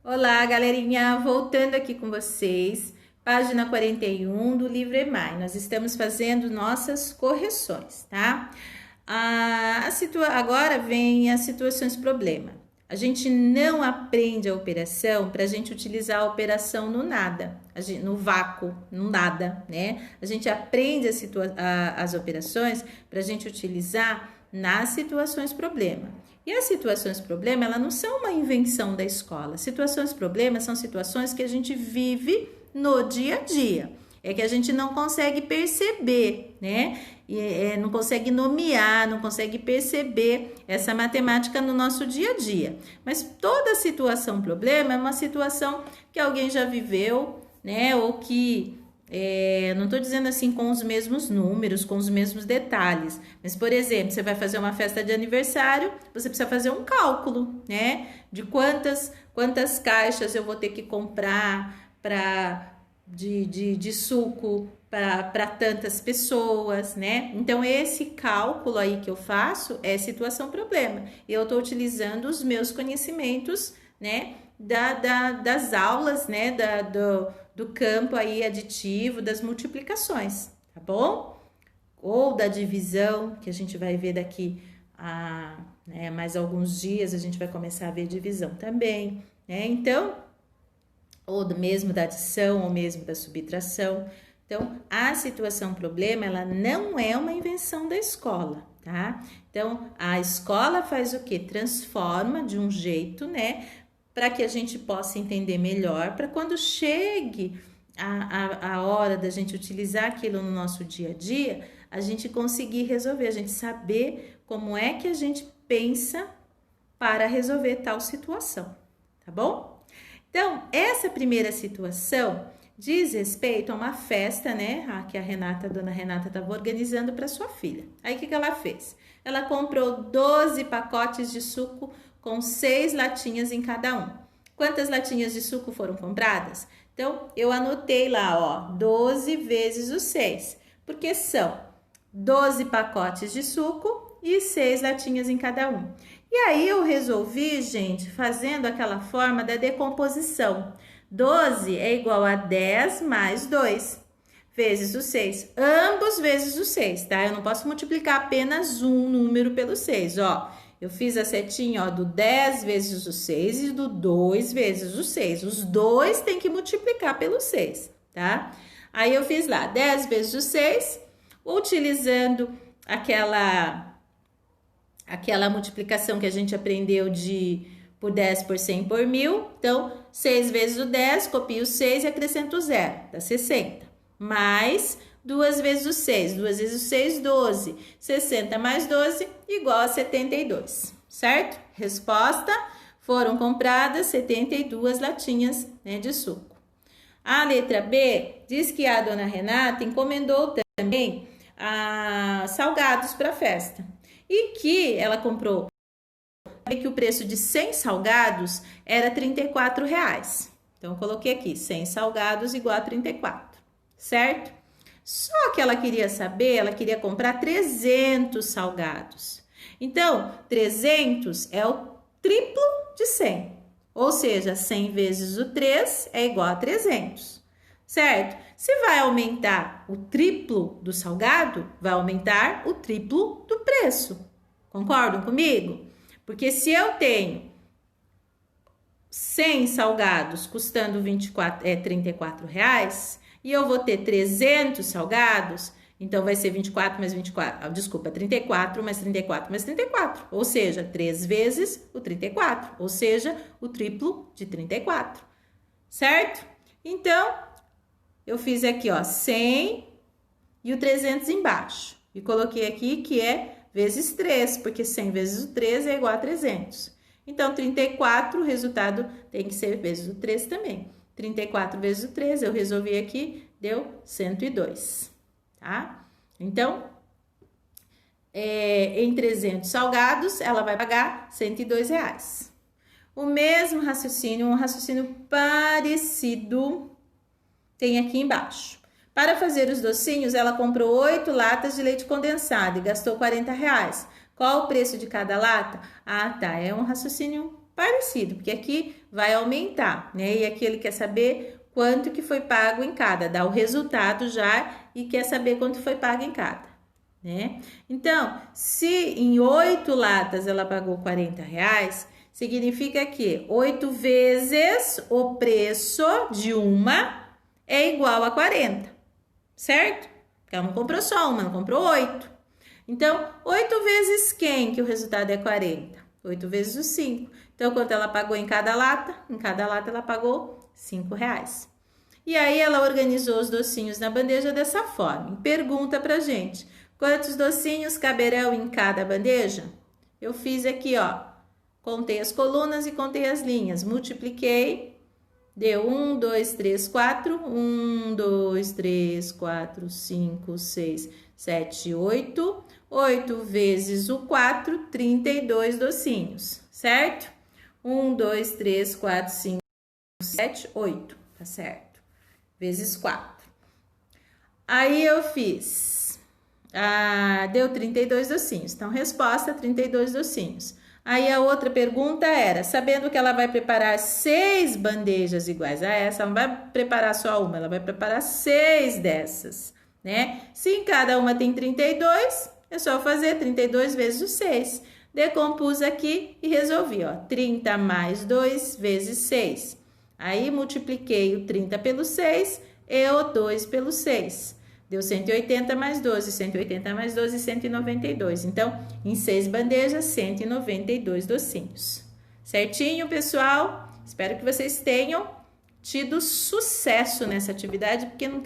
Olá, galerinha! Voltando aqui com vocês, página 41 do livro EMAI. Nós estamos fazendo nossas correções, tá? Agora vem as situações problema. A gente não aprende a operação para a gente utilizar a operação no nada, no vácuo, no nada, né? A gente aprende as operações para a gente utilizar nas situações problema. E as situações problema, elas não são uma invenção da escola. Situações problema são situações que a gente vive no dia a dia. É que a gente não consegue perceber, né? Não consegue nomear, não consegue perceber essa matemática no nosso dia a dia. Mas toda situação problema é uma situação que alguém já viveu, né? Ou que não estou dizendo assim com os mesmos números, com os mesmos detalhes, mas, por exemplo, você vai fazer uma festa de aniversário, você precisa fazer um cálculo, né? De quantas caixas eu vou ter que comprar de suco para tantas pessoas, né? Então, esse cálculo aí que eu faço é situação problema. Eu estou utilizando os meus conhecimentos, né? Das aulas, né? Do campo aí aditivo, das multiplicações, tá bom? Ou da divisão, que a gente vai ver daqui a mais alguns dias, a gente vai começar a ver divisão também, né? Então, ou do mesmo da adição, ou mesmo da subtração. Então, a situação problema, ela não é uma invenção da escola, tá? Então, a escola faz o quê? Transforma de um jeito, né? Para que a gente possa entender melhor, para quando chegue a hora da gente utilizar aquilo no nosso dia a dia, a gente conseguir resolver, a gente saber como é que a gente pensa para resolver tal situação, tá bom? Então, essa primeira situação diz respeito a uma festa, né? Que a dona Renata estava organizando para sua filha. Aí, o que ela fez? Ela comprou 12 pacotes de suco com 6 latinhas em cada um. Quantas latinhas de suco foram compradas? Então, eu anotei lá, ó, 12 vezes os 6, porque são 12 pacotes de suco e 6 latinhas em cada um. E aí, eu resolvi, gente, fazendo aquela forma da decomposição. 12 é igual a 10 mais 2 vezes o 6. Ambos vezes o 6, tá? Eu não posso multiplicar apenas um número pelo 6, ó. Eu fiz a setinha, ó, do 10 vezes o 6 e do 2 vezes o 6. Os dois tem que multiplicar pelo 6, tá? Aí, eu fiz lá 10 vezes o 6, utilizando aquela multiplicação que a gente aprendeu por 10 por 100 por 1000. Então, 6 vezes o 10, copio o 6 e acrescento o 0, dá 60. Mais 2 vezes o 6, 2 vezes o 6, 12. 60 mais 12, igual a 72, certo? Resposta, foram compradas 72 latinhas, né, de suco. A letra B diz que a dona Renata encomendou também salgados para a festa. E que ela comprou, que o preço de 100 salgados era R$34. Então, eu coloquei aqui, 100 salgados igual a 34, certo? Só que ela queria saber, ela queria comprar 300 salgados. Então, 300 é o triplo de 100. Ou seja, 100 vezes o 3 é igual a 300, certo? Se vai aumentar o triplo do salgado, vai aumentar o triplo do preço. Concordam comigo? Porque se eu tenho 100 salgados custando R$34 e eu vou ter 300 salgados, então vai ser 24 mais 24, desculpa, 34 mais 34 mais 34, ou seja, 3 vezes o 34, ou seja, o triplo de 34, certo? Então, eu fiz aqui, ó, 100 e o 300 embaixo. E coloquei aqui que é vezes 3, porque 100 vezes o 3 é igual a 300. Então, 34, o resultado tem que ser vezes o 3 também. 34 vezes o 3, eu resolvi aqui, deu 102, tá? Então, em 300 salgados, ela vai pagar R$102. O mesmo raciocínio, um raciocínio parecido, tem aqui embaixo. Para fazer os docinhos, ela comprou 8 latas de leite condensado e gastou R$40. Qual o preço de cada lata? Ah, tá, é um raciocínio parecido, porque aqui vai aumentar, né? E aqui ele quer saber quanto que foi pago em cada, dá o resultado já e quer saber quanto foi pago em cada, né? Então, se em 8 latas ela pagou R$40, significa que 8 vezes o preço de uma é igual a 40, certo? Porque ela não comprou só uma, não comprou 8. Então, 8 vezes quem que o resultado é 40? 8 vezes o 5. Então, quanto ela pagou em cada lata? Em cada lata ela pagou R$5. E aí ela organizou os docinhos na bandeja dessa forma. Pergunta pra gente, quantos docinhos caberão em cada bandeja? Eu fiz aqui, ó, contei as colunas e contei as linhas, multipliquei, deu 1, 2, 3, 4, 1, 2, 3, 4, 5, 6, 7, 8, 8 vezes o 4, 32 docinhos, certo? 1, 2, 3, 4, 5, 7, 8, tá certo? Vezes 4. Aí eu fiz, deu 32 docinhos, então resposta 32 docinhos. Aí a outra pergunta era, sabendo que ela vai preparar 6 bandejas iguais a essa, ela não vai preparar só uma, ela vai preparar 6 dessas, né? Se em cada uma tem 32, é só fazer 32 vezes o 6. Decompus aqui e resolvi, ó, 30 mais 2 vezes 6. Aí multipliquei o 30 pelo 6 e o 2 pelo 6. Deu 180 mais 12, 180 mais 12, 192. Então, em 6 bandejas, 192 docinhos. Certinho, pessoal? Espero que vocês tenham tido sucesso nessa atividade, porque não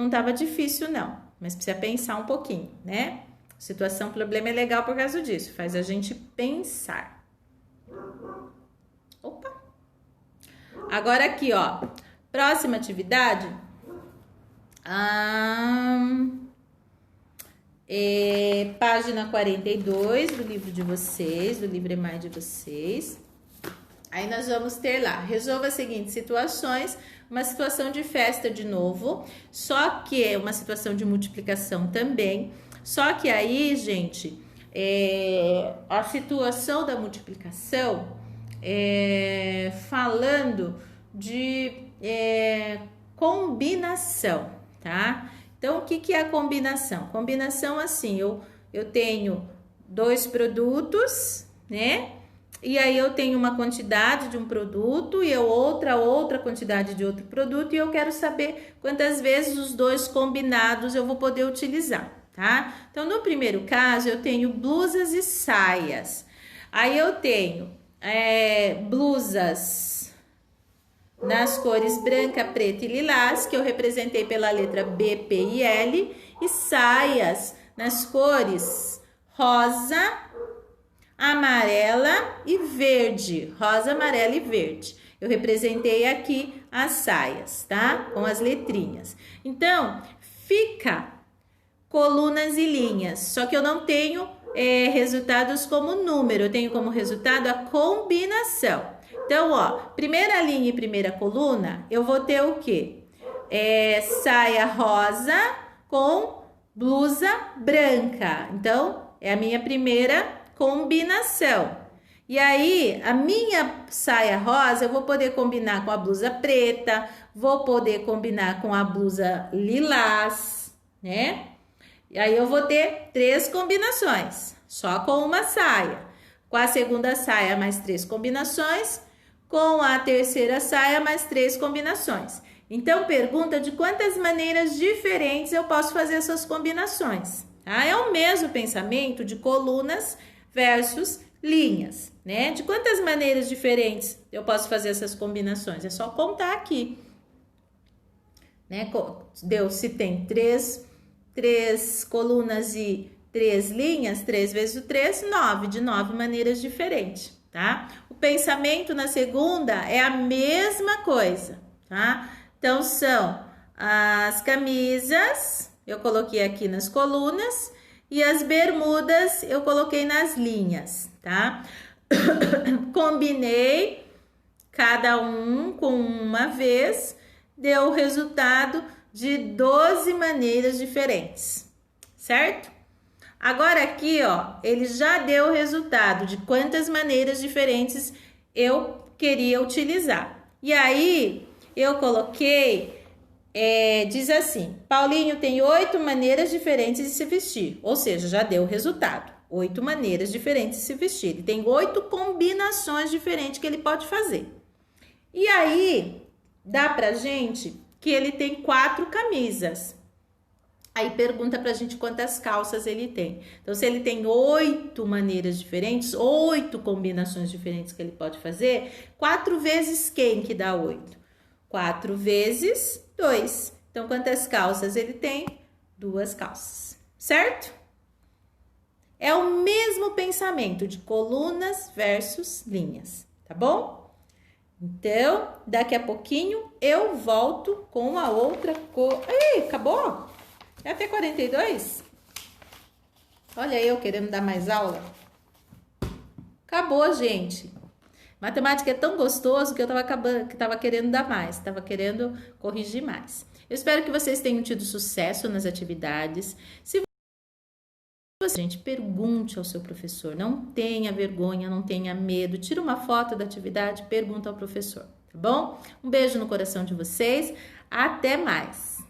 tava difícil, não. Mas precisa pensar um pouquinho, né? Situação, problema é legal por causa disso. Faz a gente pensar. Opa! Agora aqui, ó. Próxima atividade... página 42 do livro de vocês, do livro EMAI de vocês. Aí nós vamos ter lá, resolva as seguintes situações, uma situação de festa de novo, só que é uma situação de multiplicação também, só que aí, gente, a situação da multiplicação, falando de combinação, tá? Então, o que é a combinação? Combinação, assim, eu tenho 2 produtos, né? E aí eu tenho uma quantidade de um produto e outra quantidade de outro produto e eu quero saber quantas vezes os 2 combinados eu vou poder utilizar, tá? Então, no primeiro caso, eu tenho blusas e saias. Aí eu tenho blusas nas cores branca, preta e lilás, que eu representei pela letra B, P e L, e saias nas cores rosa, amarela e verde. Rosa, amarela e verde. Eu representei aqui as saias, tá? Com as letrinhas. Então, fica colunas e linhas, só que eu não tenho resultados como número, eu tenho como resultado a combinação. Então, ó, primeira linha e primeira coluna, eu vou ter o quê? Saia rosa com blusa branca. Então, é a minha primeira combinação. E aí, a minha saia rosa, eu vou poder combinar com a blusa preta, vou poder combinar com a blusa lilás, né? E aí, eu vou ter 3 combinações, só com uma saia. Com a segunda saia, mais 3 combinações. Com a terceira saia, mais 3 combinações. Então, pergunta de quantas maneiras diferentes eu posso fazer essas combinações. Tá? É o mesmo pensamento de colunas versus linhas, né? De quantas maneiras diferentes eu posso fazer essas combinações? É só contar aqui. Né? Se tem 3 colunas e 3 linhas, 3 vezes o 3, 9, de 9 maneiras diferentes, tá? O pensamento na segunda é a mesma coisa, tá? Então, são as camisas, eu coloquei aqui nas colunas, e as bermudas eu coloquei nas linhas, tá? Combinei cada um com uma vez, deu o resultado de 12 maneiras diferentes, certo? Agora aqui, ó, ele já deu o resultado de quantas maneiras diferentes eu queria utilizar. E aí, eu coloquei, diz assim, Paulinho tem 8 maneiras diferentes de se vestir. Ou seja, já deu o resultado. 8 maneiras diferentes de se vestir. Ele tem 8 combinações diferentes que ele pode fazer. E aí, dá pra gente que ele tem 4 camisas. Aí pergunta pra gente quantas calças ele tem. Então, se ele tem 8 maneiras diferentes, 8 combinações diferentes que ele pode fazer, 4 vezes quem que dá 8? 4 vezes 2. Então, quantas calças ele tem? 2 calças, certo? É o mesmo pensamento de colunas versus linhas, tá bom? Então, daqui a pouquinho eu volto com a outra cor. Ei, acabou? É até 42? Olha eu querendo dar mais aula. Acabou, gente. Matemática é tão gostoso que eu tava querendo dar mais, tava querendo corrigir mais. Eu espero que vocês tenham tido sucesso nas atividades. Se você, gente, pergunte ao seu professor. Não tenha vergonha, não tenha medo. Tira uma foto da atividade, pergunta ao professor, tá bom? Um beijo no coração de vocês. Até mais.